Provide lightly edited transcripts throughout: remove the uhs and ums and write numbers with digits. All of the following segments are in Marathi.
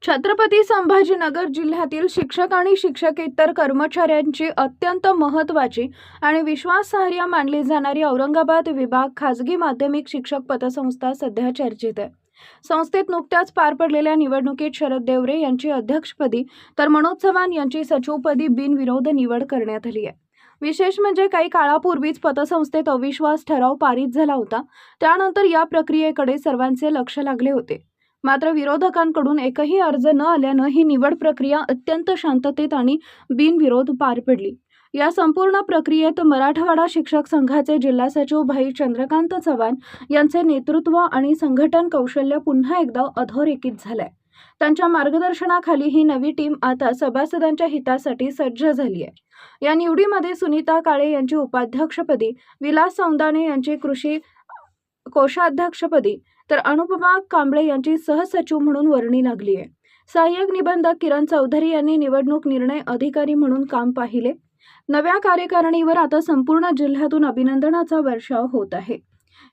छत्रपती संभाजीनगर जिल्ह्यातील शिक्षक आणि शिक्षकेतर कर्मचाऱ्यांची अत्यंत महत्त्वाची आणि विश्वासार्ह मानली जाणारी औरंगाबाद विभाग खाजगी माध्यमिक शिक्षक पतसंस्था सध्या चर्चेत आहे। संस्थेत नुकत्याच पार पडलेल्या निवडणुकीत शरद देवरे यांची अध्यक्षपदी तर मनोज चव्हाण यांची सचिवपदी बिनविरोध निवड करण्यात आली आहे। विशेष म्हणजे काही काळापूर्वीच पतसंस्थेत अविश्वास ठराव पारित झाला होता। त्यानंतर या प्रक्रियेकडे सर्वांचे लक्ष लागले होते। मात्र विरोधकांकडून एकही अर्ज न आल्यानं ही निवड प्रक्रिया अत्यंत शांततेत आणि बिनविरोध पार पडली। या संपूर्ण प्रक्रियेत मराठवाडा शिक्षक संघाचे जिल्हा सचिव भाई चंद्रकांत चव्हाण यांचे नेतृत्व आणि संघटन कौशल्य पुन्हा एकदा अधोरेखित झाले। त्यांच्या मार्गदर्शनाखाली ही नवी टीम आता सभासदांच्या हितासाठी सज्ज झाली आहे। या निवडीमध्ये सुनीता काळे यांची उपाध्यक्षपदी, विलास सौंदाने यांची कृषी कोषाध्यक्षपदी तर अनुपमा कांबळे यांची सहसचिव म्हणून वर्णी लागली आहे। सहाय्यक निबंधक किरण चौधरी यांनी निवडणूक निर्णय अधिकारी म्हणून काम पाहिले। नव्या कार्यकारिणीवर आता संपूर्ण जिल्ह्यातून अभिनंदनाचा वर्षाव होत आहे।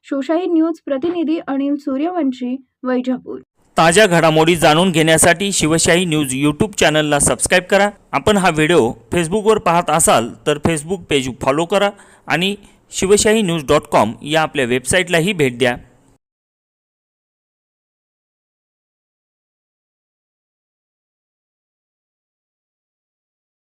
शिवशाही न्यूज प्रतिनिधी अनिल सूर्यवंशी, वैजापूर। ताज्या घडामोडी जाणून घेण्यासाठी शिवशाही न्यूज यूट्यूब चॅनलला सबस्क्राइब करा। आपण हा व्हिडिओ फेसबुकवर पाहत असाल तर फेसबुक पेज फॉलो करा आणि शिवशाही न्यूज.com या आपल्या वेबसाईटलाही भेट द्या।